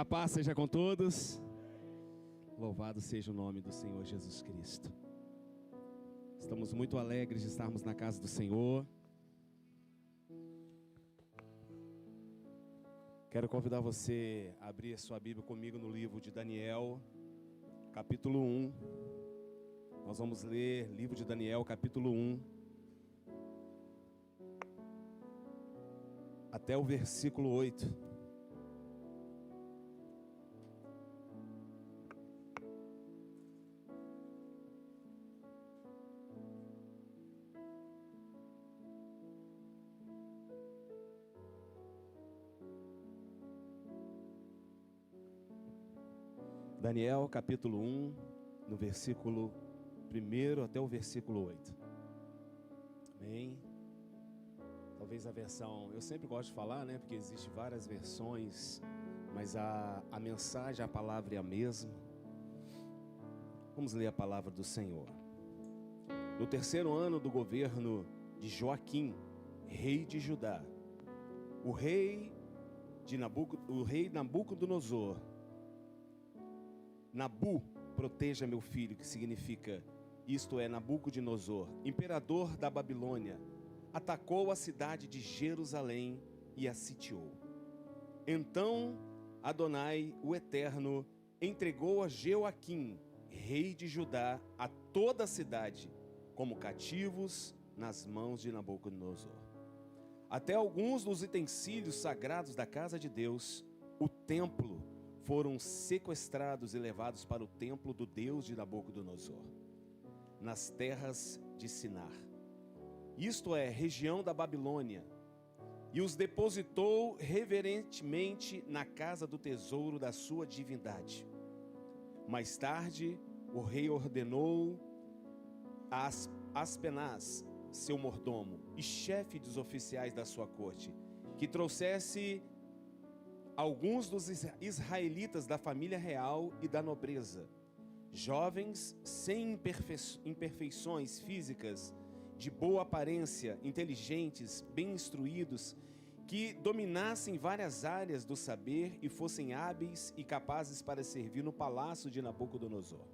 A paz seja com todos. Louvado seja o nome do Senhor Jesus Cristo. Estamos muito alegres de estarmos na casa do Senhor. Quero convidar você a abrir a sua Bíblia comigo no livro de Daniel, capítulo 1. Nós vamos ler livro de Daniel, capítulo 1, até o versículo 8. Daniel, capítulo 1, no versículo 1 até o versículo 8. Amém? Talvez a versão, eu sempre gosto de falar, né? Porque existem várias versões, mas a mensagem, a palavra é a mesma. Vamos ler a palavra do Senhor. No 3º ano do governo de Joaquim, rei de Judá, o rei Nabucodonosor, Nabu, proteja meu filho, que significa, isto é, Nabucodonosor, imperador da Babilônia, atacou a cidade de Jerusalém e a sitiou. Então Adonai, o Eterno, entregou a Joaquim, rei de Judá, a toda a cidade, como cativos nas mãos de Nabucodonosor. Até alguns dos utensílios sagrados da casa de Deus, o templo, foram sequestrados e levados para o templo do Deus de Nabucodonosor, nas terras de Sinar, isto é, região da Babilônia, e os depositou reverentemente na casa do tesouro da sua divindade. Mais tarde, o rei ordenou a Aspenaz, seu mordomo e chefe dos oficiais da sua corte, que trouxesse alguns dos israelitas da família real e da nobreza, jovens sem imperfeições físicas, de boa aparência, inteligentes, bem instruídos, que dominassem várias áreas do saber e fossem hábeis e capazes para servir no palácio de Nabucodonosor.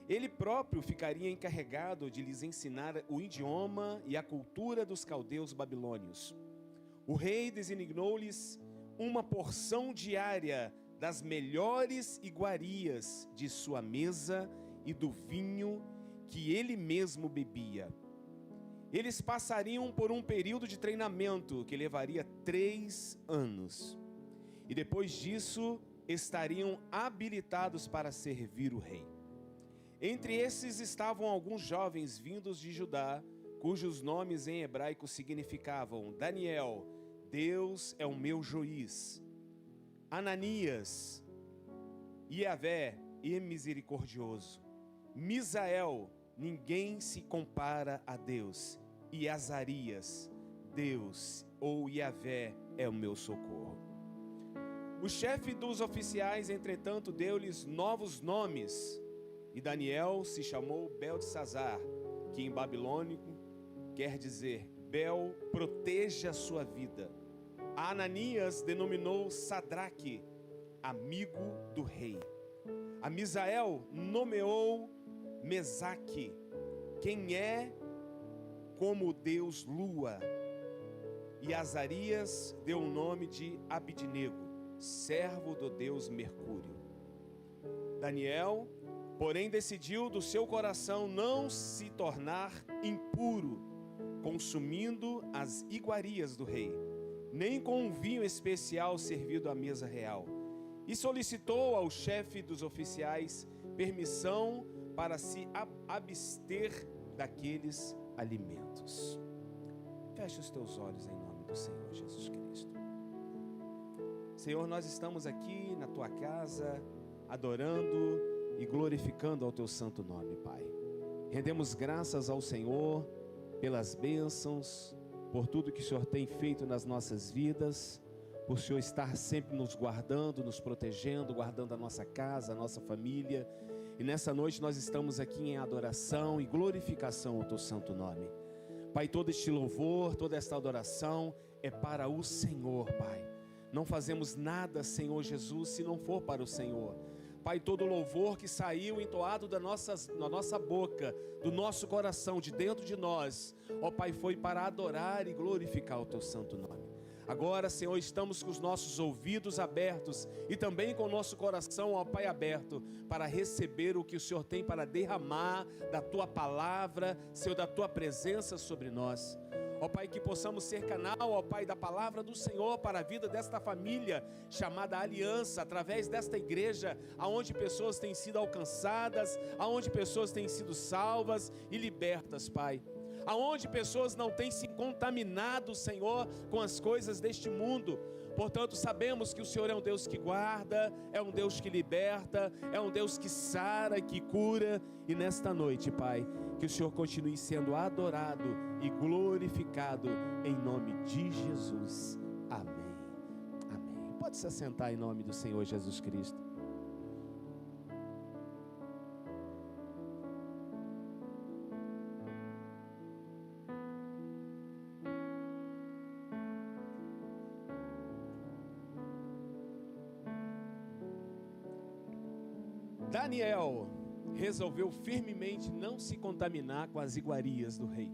Ele próprio ficaria encarregado de lhes ensinar o idioma e a cultura dos caldeus babilônios. O rei designou-lhes uma porção diária das melhores iguarias de sua mesa e do vinho que ele mesmo bebia. Eles passariam por um período de treinamento que levaria 3 anos. E depois disso, estariam habilitados para servir o rei. Entre esses estavam alguns jovens vindos de Judá, cujos nomes em hebraico significavam Daniel, Deus é o meu juiz, Ananias, Iavé e misericordioso, Misael, ninguém se compara a Deus, e Azarias, Deus ou Iavé é o meu socorro. O chefe dos oficiais, entretanto, deu-lhes novos nomes, e Daniel se chamou Beltesazar, que em babilônico quer dizer Bel, proteja a sua vida. A Ananias denominou Sadraque, amigo do rei. A Misael nomeou Mesaque, quem é como Deus Lua. E Azarias deu o nome de Abidnego, servo do Deus Mercúrio. Daniel, porém, decidiu do seu coração não se tornar impuro, consumindo as iguarias do rei, nem com um vinho especial servido à mesa real, e solicitou ao chefe dos oficiais permissão para se abster daqueles alimentos. Feche os teus olhos em nome do Senhor Jesus Cristo. Senhor, nós estamos aqui na tua casa, adorando e glorificando ao teu santo nome, Pai. Rendemos graças ao Senhor pelas bênçãos, por tudo que o Senhor tem feito nas nossas vidas, por o Senhor estar sempre nos guardando, nos protegendo, guardando a nossa casa, a nossa família. E nessa noite nós estamos aqui em adoração e glorificação ao teu santo nome. Pai, todo este louvor, toda esta adoração é para o Senhor, Pai. Não fazemos nada, Senhor Jesus, se não for para o Senhor. Pai, todo louvor que saiu entoado da nossa boca, do nosso coração, de dentro de nós, ó Pai, foi para adorar e glorificar o Teu santo nome. Agora, Senhor, estamos com os nossos ouvidos abertos e também com o nosso coração, ó Pai, aberto para receber o que o Senhor tem para derramar da Tua palavra, Senhor, da Tua presença sobre nós. Ó Pai, que possamos ser canal, ó Pai, da palavra do Senhor para a vida desta família chamada Aliança, através desta igreja, aonde pessoas têm sido alcançadas, aonde pessoas têm sido salvas e libertas, Pai. Aonde pessoas não têm se contaminado, Senhor, com as coisas deste mundo. Portanto, sabemos que o Senhor é um Deus que guarda, é um Deus que liberta, é um Deus que sara, que cura. E nesta noite, Pai, que o Senhor continue sendo adorado e glorificado em nome de Jesus. Amém. Amém. Pode se assentar em nome do Senhor Jesus Cristo. Daniel resolveu firmemente não se contaminar com as iguarias do rei.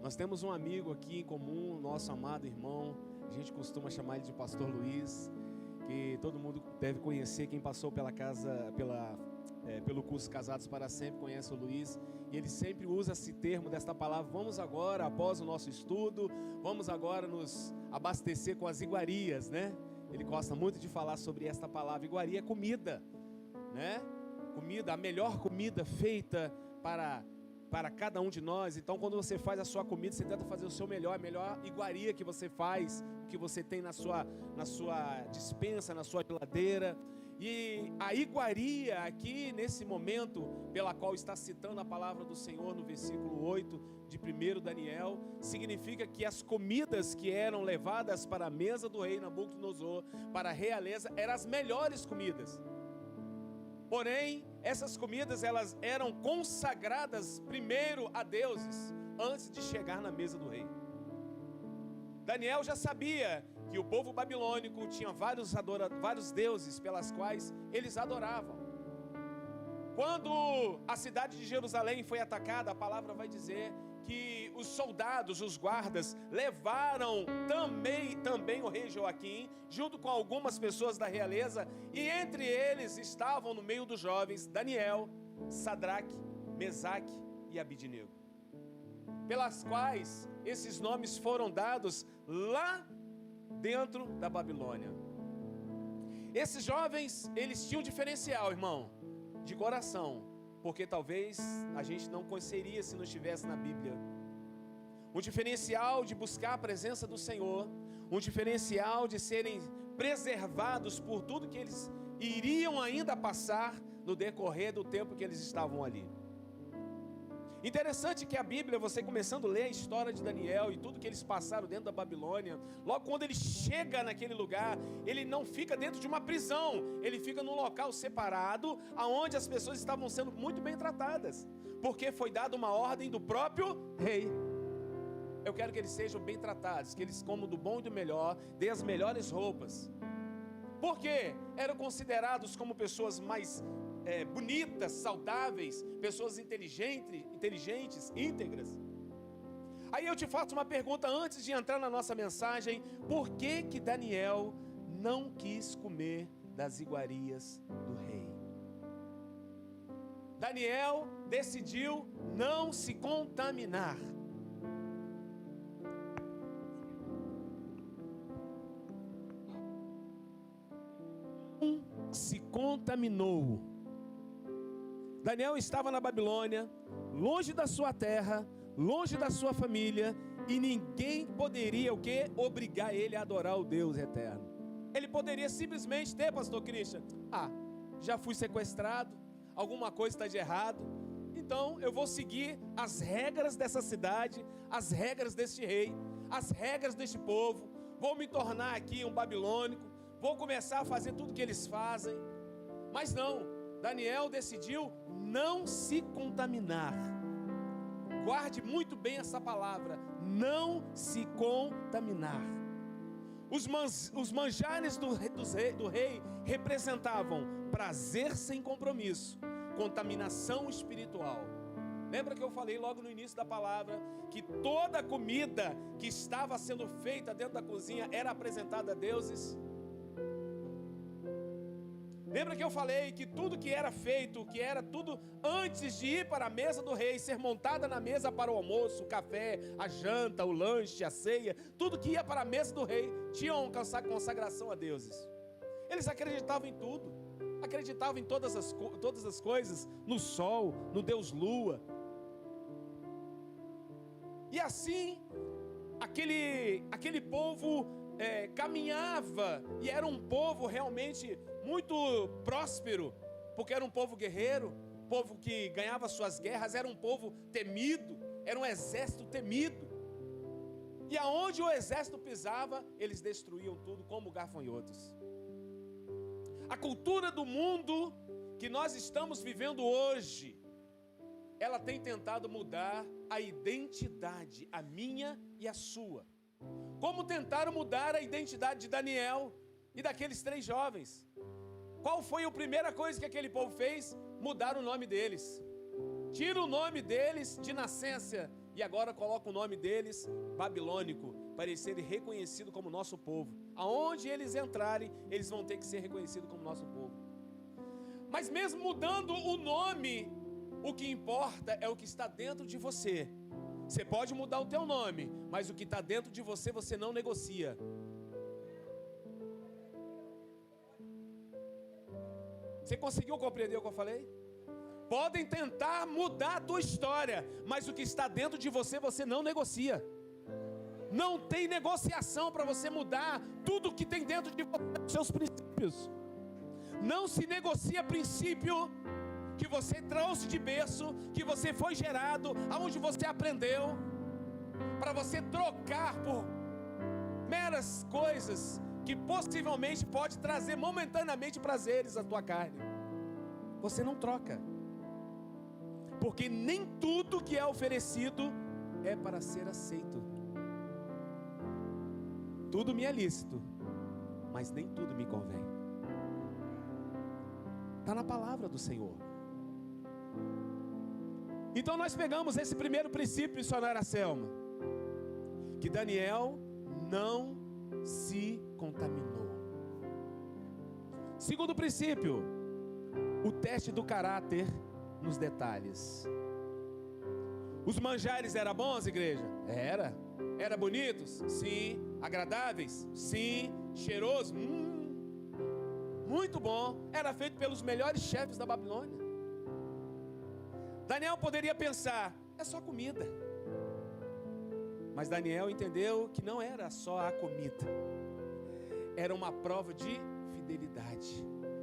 Nós temos um amigo aqui em comum, nosso amado irmão, a gente costuma chamar ele de Pastor Luiz, que todo mundo deve conhecer, quem passou pelo curso Casados para Sempre conhece o Luiz, e ele sempre usa esse termo desta palavra: vamos agora, após o nosso estudo, vamos agora nos abastecer com as iguarias, né? Ele gosta muito de falar sobre esta palavra. Iguaria é comida, né? Comida, a melhor comida feita para cada um de nós. Então, quando você faz a sua comida, você tenta fazer o seu melhor, a melhor iguaria que você faz, o que você tem na sua despensa, na sua geladeira. E a iguaria aqui, nesse momento, pela qual está citando a palavra do Senhor no versículo 8 de 1 Daniel, significa que as comidas que eram levadas para a mesa do rei Nabucodonosor, para a realeza, eram as melhores comidas. Porém, essas comidas, elas eram consagradas primeiro a deuses, antes de chegar na mesa do rei. Daniel já sabia que o povo babilônico tinha vários deuses pelas quais eles adoravam. Quando a cidade de Jerusalém foi atacada, a palavra vai dizer que os soldados, os guardas, levaram também o rei Joaquim, junto com algumas pessoas da realeza, e entre eles estavam no meio dos jovens Daniel, Sadraque, Mesaque e Abidnego, pelas quais esses nomes foram dados lá dentro da Babilônia. Esses jovens, eles tinham um diferencial, irmão, de coração, porque talvez a gente não conheceria se não estivesse na Bíblia. Um diferencial de buscar a presença do Senhor, um diferencial de serem preservados por tudo que eles iriam ainda passar no decorrer do tempo que eles estavam ali. Interessante que a Bíblia, você começando a ler a história de Daniel e tudo que eles passaram dentro da Babilônia, logo quando ele chega naquele lugar, ele não fica dentro de uma prisão, ele fica num local separado, aonde as pessoas estavam sendo muito bem tratadas, porque foi dada uma ordem do próprio rei. Eu quero que eles sejam bem tratados, que eles comam do bom e do melhor, dê as melhores roupas. Por quê? Eram considerados como pessoas mais bonitas, saudáveis, pessoas inteligentes, íntegras. Aí eu te faço uma pergunta antes de entrar na nossa mensagem: por que Daniel não quis comer das iguarias do rei? Daniel decidiu não se contaminar. Se contaminou. Daniel estava na Babilônia, longe da sua terra, longe da sua família, e ninguém poderia o quê? Obrigar ele a adorar o Deus eterno. Ele poderia simplesmente ter, pastor Christian, já fui sequestrado, alguma coisa está de errado, então eu vou seguir as regras dessa cidade, as regras deste rei, as regras deste povo, vou me tornar aqui um babilônico, vou começar a fazer tudo que eles fazem. Mas não, Daniel decidiu não se contaminar. Guarde muito bem essa palavra, não se contaminar. Os manjares do rei representavam prazer sem compromisso, contaminação espiritual. Lembra que eu falei logo no início da palavra que toda a comida que estava sendo feita dentro da cozinha era apresentada a deuses? Lembra que eu falei que tudo que era feito, que era tudo antes de ir para a mesa do rei, ser montada na mesa para o almoço, o café, a janta, o lanche, a ceia, tudo que ia para a mesa do rei tinha uma consagração a deuses. Eles acreditavam em tudo, acreditavam em todas as coisas, no sol, no Deus Lua. E assim, aquele povo caminhava, e era um povo realmente muito próspero, porque era um povo guerreiro, povo que ganhava suas guerras, era um povo temido, era um exército temido. E aonde o exército pisava, eles destruíam tudo como gafanhotos. A cultura do mundo que nós estamos vivendo hoje, ela tem tentado mudar a identidade, a minha e a sua. Como tentaram mudar a identidade de Daniel e daqueles 3 jovens. Qual foi a primeira coisa que aquele povo fez? Mudar o nome deles. Tira o nome deles de nascença e agora coloca o nome deles babilônico, para eles serem reconhecidos como nosso povo. Aonde eles entrarem, eles vão ter que ser reconhecidos como nosso povo. Mas mesmo mudando o nome, o que importa é o que está dentro de você. Você pode mudar o teu nome, mas o que está dentro de você, você não negocia. Você conseguiu compreender o que eu falei? Podem tentar mudar a tua história, mas o que está dentro de você, você não negocia. Não tem negociação para você mudar tudo que tem dentro de você, os seus princípios. Não se negocia princípio que você trouxe de berço, que você foi gerado, aonde você aprendeu, para você trocar por meras coisas que possivelmente pode trazer momentaneamente prazeres à tua carne. Você não troca, porque nem tudo que é oferecido é para ser aceito. Tudo me é lícito, mas nem tudo me convém. Está na palavra do Senhor. Então nós pegamos esse primeiro princípio, missionária Selma, que Daniel não se contaminou. Segundo princípio, o teste do caráter nos detalhes. Os manjares eram bons, igreja? Era bonitos? Sim. Agradáveis? Sim. Cheiroso? Muito bom. Era feito pelos melhores chefes da Babilônia. Daniel poderia pensar, é só comida. Mas Daniel entendeu que não era só a comida, era uma prova de fidelidade.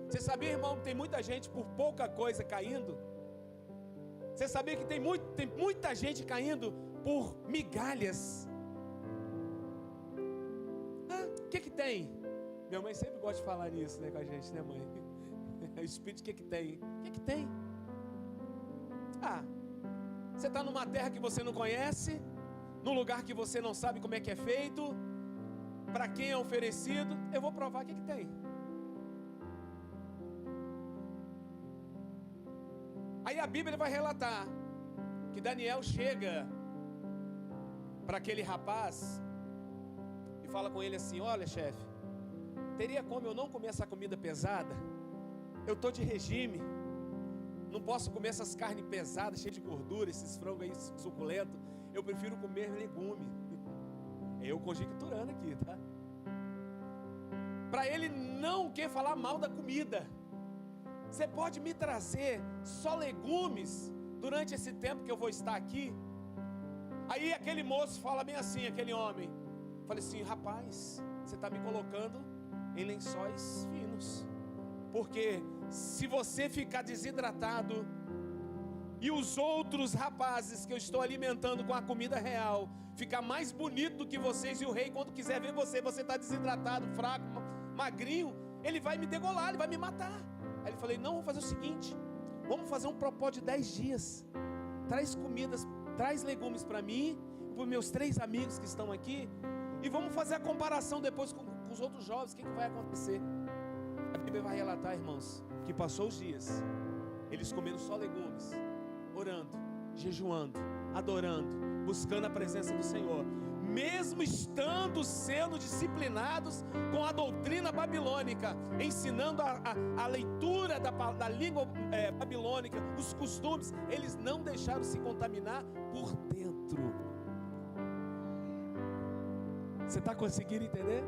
Você sabia, irmão, que tem muita gente por pouca coisa caindo? Você sabia que tem muita gente caindo por migalhas? O que tem? Minha mãe sempre gosta de falar nisso, né, com a gente, né, mãe? O Espírito, o que tem? O que tem? Você está numa terra que você não conhece, num lugar que você não sabe como é que é feito, para quem é oferecido. Eu vou provar o que tem. Aí a Bíblia vai relatar que Daniel chega para aquele rapaz e fala com ele assim: olha, chefe, teria como eu não comer essa comida pesada? Eu estou de regime, não posso comer essas carnes pesadas, cheias de gordura, esses frangos aí suculentos. Eu prefiro comer legume. Eu conjecturando aqui, tá? Para ele não quer falar mal da comida. Você pode me trazer só legumes durante esse tempo que eu vou estar aqui? Aí aquele moço fala bem assim, aquele homem. Falei assim: rapaz, você está me colocando em lençóis finos. Porque se você ficar desidratado e os outros rapazes que eu estou alimentando com a comida real ficar mais bonito do que vocês, e o rei, quando quiser ver você está desidratado, fraco, magrinho, ele vai me degolar, ele vai me matar. Aí ele falei: não, vamos fazer o seguinte, vamos fazer um propósito de 10 dias. Traz comidas, traz legumes para mim e para os meus 3 amigos que estão aqui, e vamos fazer a comparação depois os outros jovens, o que vai acontecer? A Bíblia vai relatar, irmãos, que passou os dias, eles comendo só legumes, orando, jejuando, adorando, buscando a presença do Senhor, mesmo estando sendo disciplinados com a doutrina babilônica, ensinando a leitura da língua babilônica, os costumes, eles não deixaram se contaminar por dentro. Você está conseguindo entender?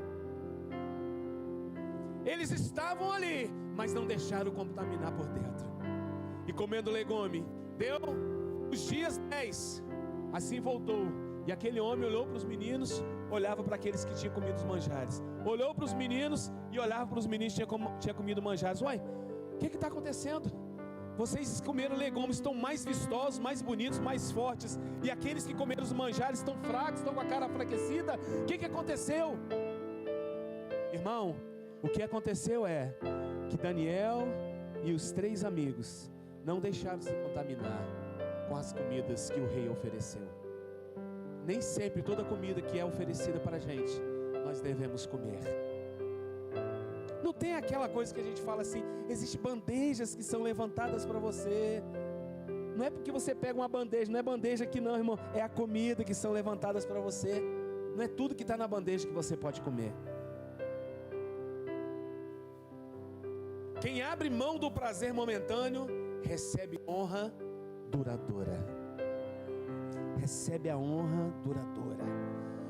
Eles estavam ali, mas não deixaram contaminar por dentro. E comendo legume, deu os dias 10, assim voltou. E aquele homem olhou para os meninos, olhava para aqueles que tinham comido os manjares. Olhou para os meninos e olhava para os meninos que tinham comido manjares. Uai, o que está acontecendo? Vocês comeram legumes, estão mais vistosos, mais bonitos, mais fortes. E aqueles que comeram os manjares estão fracos, estão com a cara enfraquecida. O que aconteceu? Irmão, o que aconteceu é que Daniel e os 3 amigos não deixaram se contaminar com as comidas que o rei ofereceu. Nem sempre toda comida que é oferecida para a gente, nós devemos comer. Não tem aquela coisa que a gente fala assim, existem bandejas que são levantadas para você. Não é porque você pega uma bandeja, não é bandeja aqui não, irmão, é a comida que são levantadas para você. Não é tudo que está na bandeja que você pode comer. Quem abre mão do prazer momentâneo, recebe honra duradoura. Recebe a honra duradoura.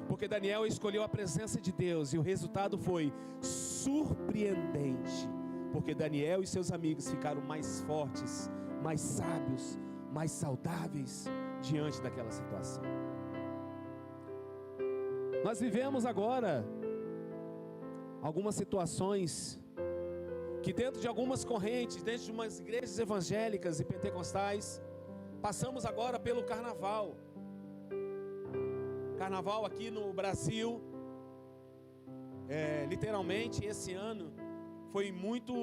Porque Daniel escolheu a presença de Deus e o resultado foi surpreendente. Porque Daniel e seus amigos ficaram mais fortes, mais sábios, mais saudáveis diante daquela situação. Nós vivemos agora algumas situações que dentro de algumas correntes, dentro de umas igrejas evangélicas e pentecostais, passamos agora pelo carnaval. Carnaval aqui no Brasil, literalmente esse ano foi muito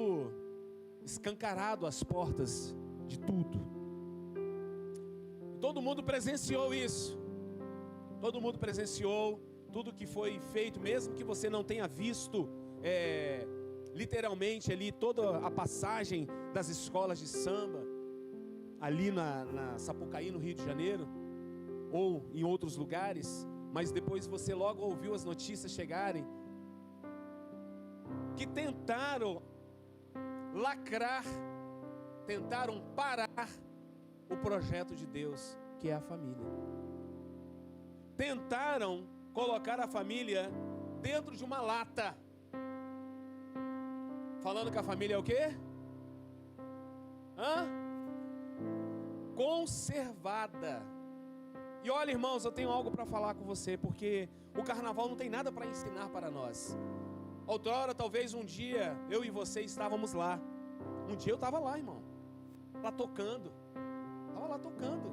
escancarado as portas de tudo. Todo mundo presenciou isso. Todo mundo presenciou tudo que foi feito, mesmo que você não tenha visto literalmente ali toda a passagem das escolas de samba ali na Sapucaí, no Rio de Janeiro, ou em outros lugares, mas depois você logo ouviu as notícias chegarem que tentaram lacrar, tentaram parar o projeto de Deus, que é a família. Tentaram colocar a família dentro de uma lata, falando que a família é o quê? Conservada. E olha, irmãos, eu tenho algo para falar com você, porque o carnaval não tem nada para ensinar para nós. Outrora, talvez um dia, eu e você estávamos lá. Um dia eu estava lá, irmão, lá tocando. Estava lá tocando,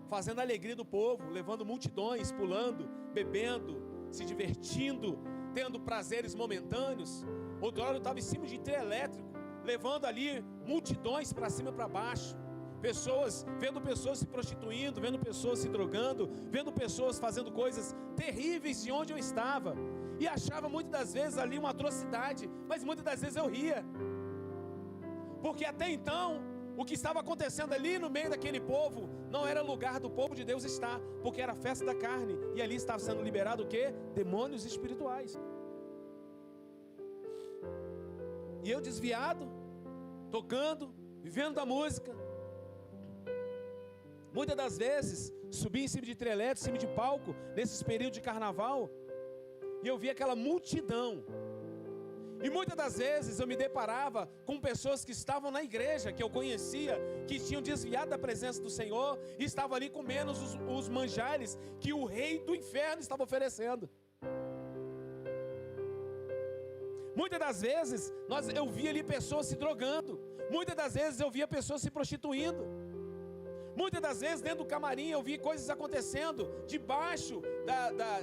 fazendo a alegria do povo, levando multidões, pulando, bebendo, se divertindo, tendo prazeres momentâneos. Outrora eu estava em cima de trio elétrico, levando ali multidões para cima e para baixo. Vendo pessoas se prostituindo, vendo pessoas se drogando, vendo pessoas fazendo coisas terríveis de onde eu estava. E achava muitas das vezes ali uma atrocidade, mas muitas das vezes eu ria. Porque até então, o que estava acontecendo ali no meio daquele povo, não era lugar do povo de Deus estar, porque era a festa da carne, e ali estava sendo liberado o quê? Demônios espirituais. E eu desviado, tocando, vivendo da música. Muitas das vezes, subi em cima de trelétrico, em cima de palco, nesses períodos de carnaval, e eu via aquela multidão. E muitas das vezes eu me deparava com pessoas que estavam na igreja, que eu conhecia, que tinham desviado da presença do Senhor, e estavam ali comendo os manjares que o rei do inferno estava oferecendo. Muitas das vezes eu via ali pessoas se drogando. Muitas das vezes eu via pessoas se prostituindo. Muitas das vezes dentro do camarim eu vi coisas acontecendo debaixo,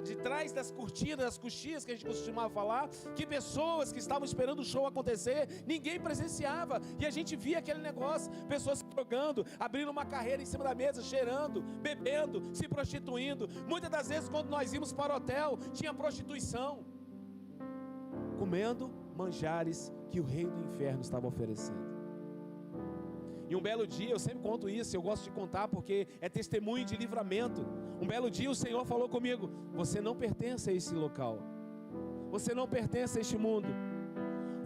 de trás das cortinas, das coxias que a gente costumava falar, que pessoas que estavam esperando o show acontecer, ninguém presenciava, e a gente via aquele negócio, pessoas se drogando, abrindo uma carreira em cima da mesa, cheirando, bebendo, se prostituindo. Muitas das vezes quando nós íamos para o hotel, tinha prostituição. comendo manjares que o rei do inferno estava oferecendo. E um belo dia, eu sempre conto isso, eu gosto de contar porque é testemunho de livramento. Um belo dia o Senhor falou comigo: você não pertence a esse local, você não pertence a este mundo.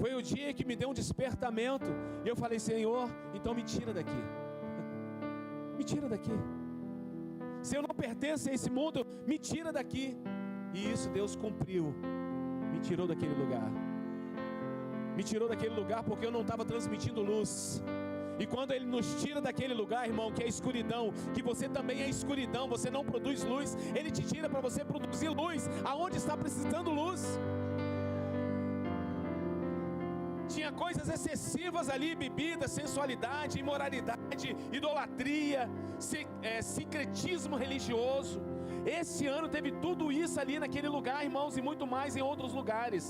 Foi o dia que me deu um despertamento, e eu falei: Senhor, então me tira daqui, me tira daqui. Se eu não pertenço a esse mundo, me tira daqui. E isso Deus cumpriu, me tirou daquele lugar. Me tirou daquele lugar porque eu não estava transmitindo luz. E quando Ele nos tira daquele lugar, irmão, que é escuridão, que você também é escuridão, você não produz luz, Ele te tira para você produzir luz aonde está precisando luz. Tinha coisas excessivas ali, bebida, sensualidade, imoralidade, idolatria, sincretismo religioso. Esse ano teve tudo isso ali naquele lugar, irmãos, e muito mais em outros lugares.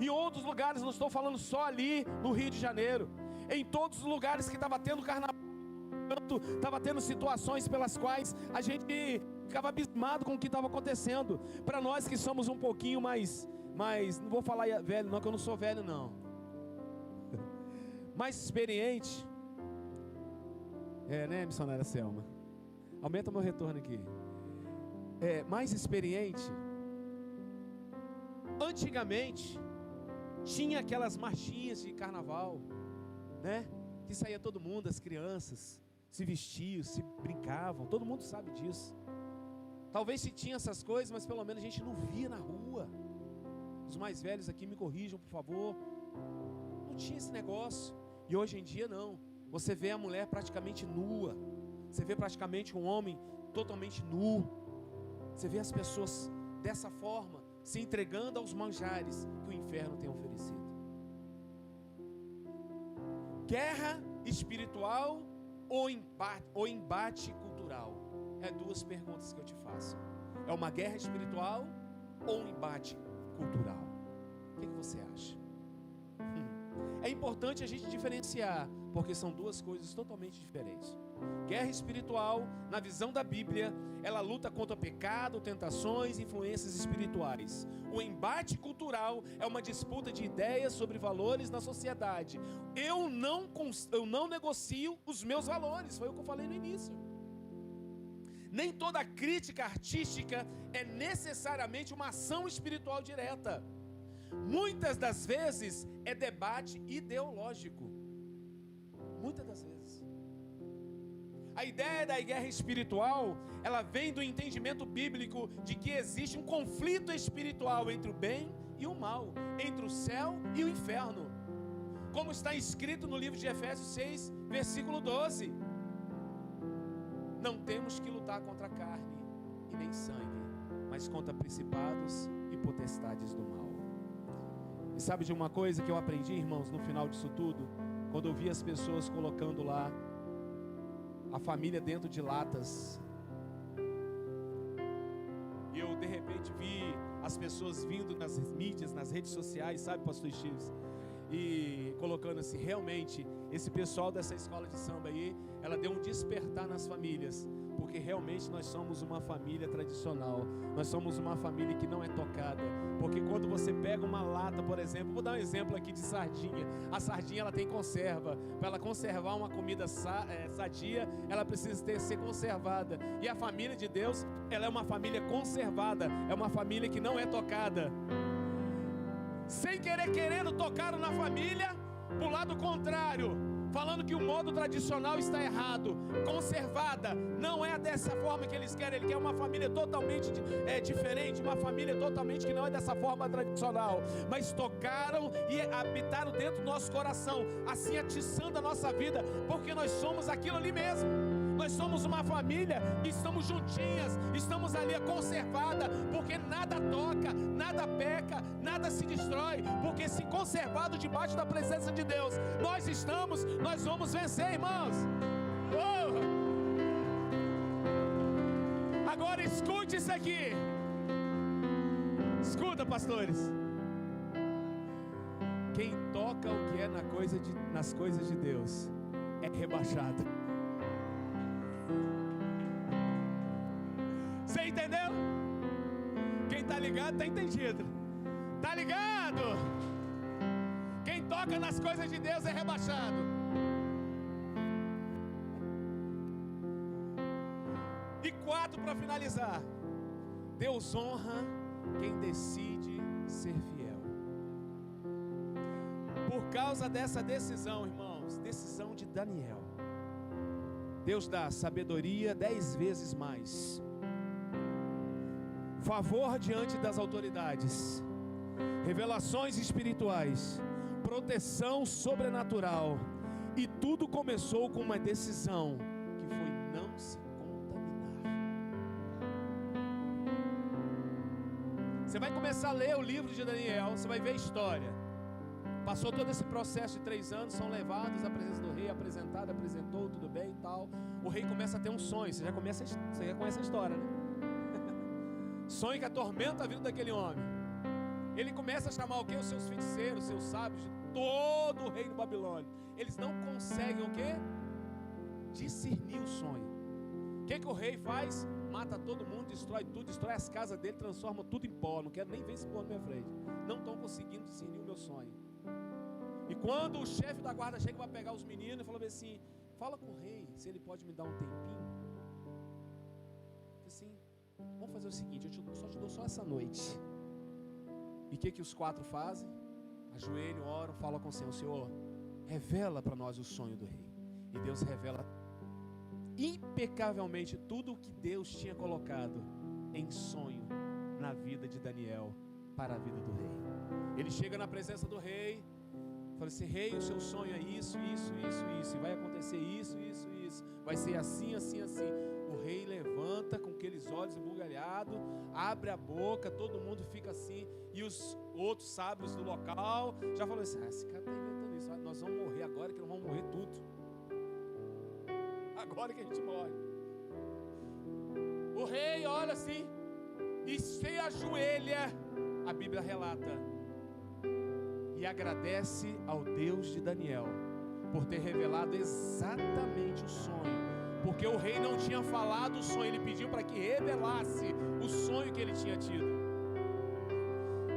Em outros lugares, não estou falando só ali no Rio de Janeiro. Em todos os lugares que estava tendo carnaval, estava tendo situações pelas quais a gente ficava abismado com o que estava acontecendo. Para nós que somos um pouquinho mais, não vou falar velho não, que eu não sou velho não, mais experiente, né, missionária Selma? Aumenta meu retorno aqui. Mais experiente. Antigamente tinha aquelas marchinhas de carnaval, né? Que saía todo mundo, as crianças se vestiam, se brincavam, todo mundo sabe disso. Talvez se tinha essas coisas, mas pelo menos a gente não via na rua. Os mais velhos aqui me corrijam, por favor. Não tinha esse negócio. E hoje em dia não. Você vê a mulher praticamente nua. Você vê praticamente um homem totalmente nu. Você vê as pessoas dessa forma, se entregando aos manjares que o inferno tem oferecido. Guerra espiritual ou embate cultural? É duas perguntas que eu te faço. É uma guerra espiritual ou um embate cultural? O que você acha? É importante a gente diferenciar, porque são duas coisas totalmente diferentes. Guerra espiritual, na visão da Bíblia, ela luta contra pecado, tentações, influências espirituais. O embate cultural é uma disputa de ideias sobre valores na sociedade. Eu não negocio os meus valores, foi o que eu falei no início. Nem toda crítica artística é necessariamente uma ação espiritual direta. Muitas das vezes é debate ideológico. Muitas das vezes. A ideia da guerra espiritual, ela vem do entendimento bíblico de que existe um conflito espiritual entre o bem e o mal, entre o céu e o inferno. Como está escrito no livro de Efésios 6, versículo 12. Não temos que lutar contra carne e nem sangue, mas contra principados e potestades do mal. E sabe de uma coisa que eu aprendi, irmãos, no final disso tudo? Quando eu vi as pessoas colocando lá a família dentro de latas, e eu de repente vi as pessoas vindo nas mídias, nas redes sociais, sabe, pastor Chives? E colocando assim, realmente, esse pessoal dessa escola de samba aí, ela deu um despertar nas famílias, porque realmente nós somos uma família tradicional, nós somos uma família que não é tocada, porque quando você pega uma lata, por exemplo, vou dar um exemplo aqui de sardinha, a sardinha ela tem conserva, para ela conservar uma comida sadia, ela precisa ser conservada, e a família de Deus, ela é uma família conservada, é uma família que não é tocada. Sem querendo, tocaram na família, pro lado contrário, falando que o modo tradicional está errado, conservada, não é dessa forma que eles querem, ele quer uma família totalmente diferente, uma família totalmente que não é dessa forma tradicional, mas tocaram e habitaram dentro do nosso coração, assim atiçando a nossa vida, porque nós somos aquilo ali mesmo. Nós somos uma família que estamos juntinhas, estamos ali conservada, porque nada toca, nada peca, nada se destrói, porque se conservado debaixo da presença de Deus, nós vamos vencer, irmãos. Oh! Agora escute isso aqui. Escuta, pastores. Quem toca o que é nas coisas de Deus é rebaixado. Você entendeu? Quem está ligado está entendido. Tá ligado? Quem toca nas coisas de Deus é rebaixado. E 4, para finalizar: Deus honra quem decide ser fiel. Por causa dessa decisão, irmãos, decisão de Daniel, Deus dá sabedoria 10 vezes mais, favor diante das autoridades, revelações espirituais, proteção sobrenatural. E tudo começou com uma decisão, que foi não se contaminar. Você vai começar a ler o livro de Daniel, você vai ver a história. Passou todo esse processo de 3 anos, são levados à presença do rei, apresentou, tudo bem e tal. O rei começa a ter um sonho, você já conhece a história, né? Sonho que atormenta a vida daquele homem. Ele começa a chamar o quê? Os seus feiticeiros, os seus sábios, de todo o reino babilônico. Eles não conseguem o quê? Discernir o sonho. O que o rei faz? Mata todo mundo, destrói tudo, destrói as casas dele, transforma tudo em pó. Não quero nem ver esse pó na minha frente. Não estão conseguindo discernir o meu sonho. E quando o chefe da guarda chega para pegar os meninos, ele falou assim: fala com o rei, se ele pode me dar um tempinho. Assim, vamos fazer o seguinte, eu só te dou só essa noite. E o que os 4 fazem? Ajoelham, oram, falam com o Senhor: Senhor, revela para nós o sonho do rei. E Deus revela impecavelmente tudo o que Deus tinha colocado em sonho na vida de Daniel para a vida do rei. Ele chega na presença do rei, fala assim: rei, o seu sonho é isso, e vai acontecer isso, vai ser assim. O rei levanta com aqueles olhos embugalhados, abre a boca, todo mundo fica assim, e os outros sábios do local já falaram assim: esse cara está inventando isso, nós vamos morrer agora, que nós vamos morrer tudo, agora que a gente morre. O rei olha assim e se ajoelha, a Bíblia relata, e agradece ao Deus de Daniel por ter revelado exatamente o sonho, porque o rei não tinha falado o sonho, ele pediu para que revelasse o sonho que ele tinha tido.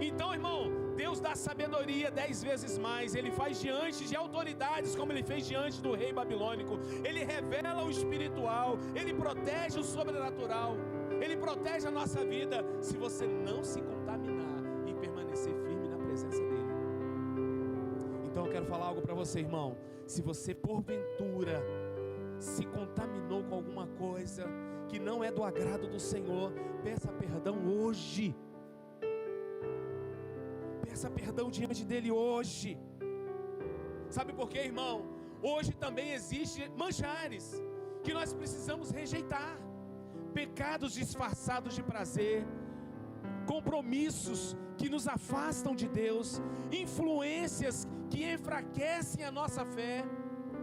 Então, irmão, Deus dá sabedoria 10 vezes mais. Ele faz diante de autoridades como ele fez diante do rei babilônico. Ele revela o espiritual, ele protege o sobrenatural, ele protege a nossa vida, se você não se contaminar e permanecer firme na presença dele. Então eu quero falar algo para você, irmão. Se você porventura se contaminou com alguma coisa que não é do agrado do Senhor, peça perdão hoje. Peça perdão diante dele hoje. Sabe por quê, irmão? Hoje também existe manjares que nós precisamos rejeitar. Pecados disfarçados de prazer, compromissos que nos afastam de Deus, influências que enfraquecem a nossa fé.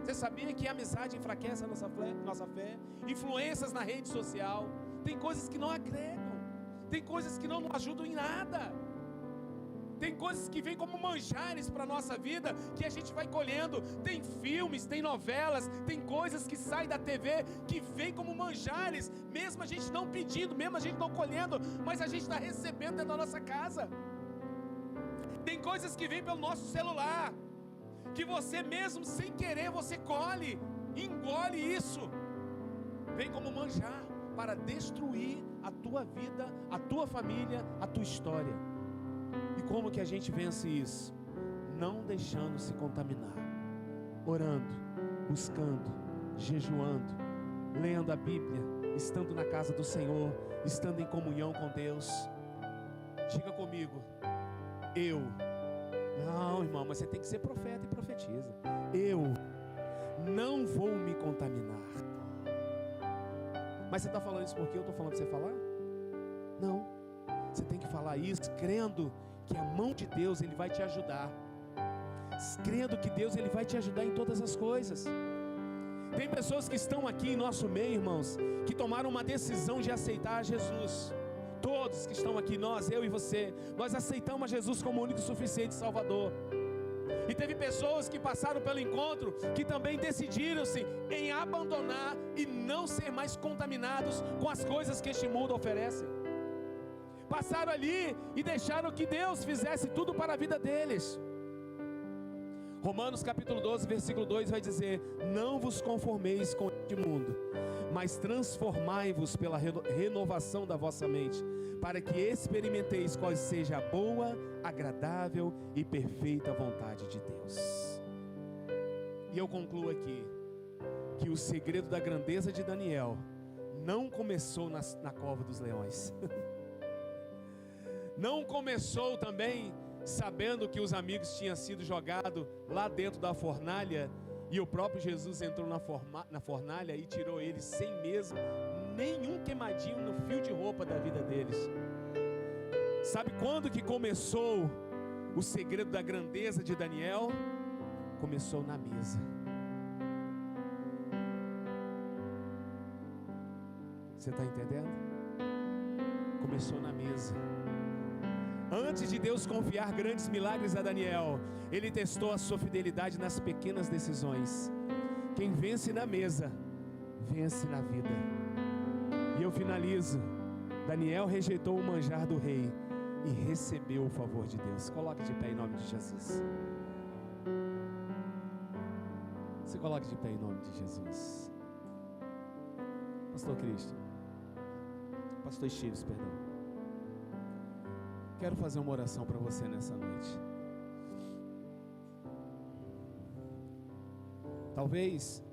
Você sabia que a amizade enfraquece a nossa fé? Influências na rede social. Tem coisas que não agregam, tem coisas que não nos ajudam em nada. Tem coisas que vêm como manjares para a nossa vida, que a gente vai colhendo. Tem filmes, tem novelas, tem coisas que saem da TV, que vêm como manjares, mesmo a gente não pedindo, mesmo a gente não colhendo, mas a gente está recebendo dentro da nossa casa. Tem coisas que vêm pelo nosso celular, que você mesmo sem querer, você colhe, engole isso. Vem como manjar para destruir a tua vida, a tua família, a tua história. E como que a gente vence isso? Não deixando se contaminar, orando, buscando, jejuando, lendo a Bíblia, estando na casa do Senhor, estando em comunhão com Deus. Diga comigo: eu. Não, irmão, mas você tem que ser profeta e profetiza. Eu não vou me contaminar. Mas você está falando isso porque eu estou falando para você falar? Não. Você tem que falar isso crendo que a mão de Deus, Ele vai te ajudar. Crendo que Deus, Ele vai te ajudar em todas as coisas. Tem pessoas que estão aqui em nosso meio, irmãos, que tomaram uma decisão de aceitar Jesus. Todos que estão aqui, nós, eu e você, nós aceitamos Jesus como único e suficiente Salvador. E teve pessoas que passaram pelo encontro, que também decidiram-se em abandonar e não ser mais contaminados com as coisas que este mundo oferece. passaram ali e deixaram que Deus fizesse tudo para a vida deles. Romanos capítulo 12, versículo 2 vai dizer: não vos conformeis com este mundo, mas transformai-vos pela renovação da vossa mente, para que experimenteis qual seja a boa, agradável e perfeita vontade de Deus. E eu concluo aqui, que o segredo da grandeza de Daniel não começou na cova dos leões. Não começou também sabendo que os amigos tinham sido jogados lá dentro da fornalha, e o próprio Jesus entrou na fornalha e tirou eles sem mesmo nenhum queimadinho no fio de roupa da vida deles. Sabe quando que começou o segredo da grandeza de Daniel? Começou na mesa. Você está entendendo? Começou na mesa. Antes de Deus confiar grandes milagres a Daniel, Ele testou a sua fidelidade nas pequenas decisões. Quem vence na mesa, vence na vida. E eu finalizo. Daniel rejeitou o manjar do rei e recebeu o favor de Deus. Coloque de pé em nome de Jesus. Se coloque de pé em nome de Jesus. Pastor Cristo, Pastor Chives, perdão. Quero fazer uma oração para você nessa noite. Talvez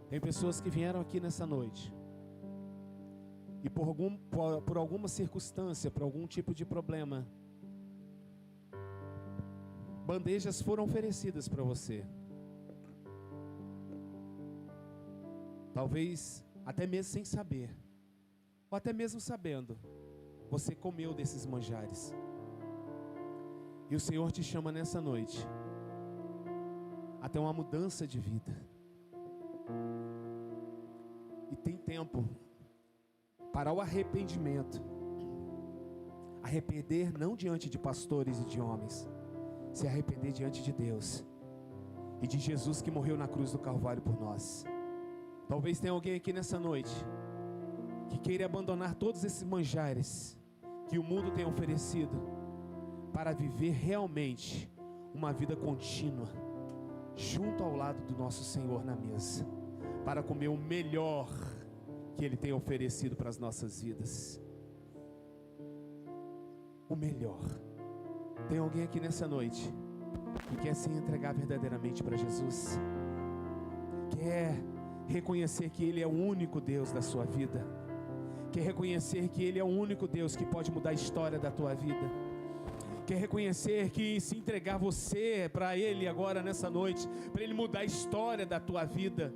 tem pessoas que vieram aqui nessa noite e por alguma circunstância, por algum tipo de problema, bandejas foram oferecidas para você. Talvez até mesmo sem saber, ou até mesmo sabendo, você comeu desses manjares. E o Senhor te chama nessa noite até uma mudança de vida. E tem tempo para o arrependimento. Arrepender não diante de pastores e de homens, se arrepender diante de Deus e de Jesus que morreu na cruz do Calvário por nós. Talvez tenha alguém aqui nessa noite que queira abandonar todos esses manjares que o mundo tem oferecido para viver realmente uma vida contínua junto ao lado do nosso Senhor na mesa, para comer o melhor que Ele tem oferecido para as nossas vidas. O melhor. Tem alguém aqui nessa noite que quer se entregar verdadeiramente para Jesus? Quer reconhecer que Ele é o único Deus da sua vida? Quer reconhecer que Ele é o único Deus que pode mudar a história da tua vida? Quer reconhecer que se entregar você para Ele agora nessa noite, para Ele mudar a história da tua vida?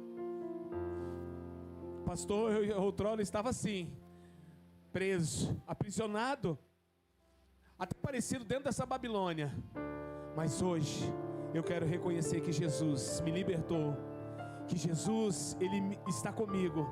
Pastor, eu outrora estava assim, preso, aprisionado, até parecido dentro dessa Babilônia. Mas hoje eu quero reconhecer que Jesus me libertou, que Jesus, Ele está comigo,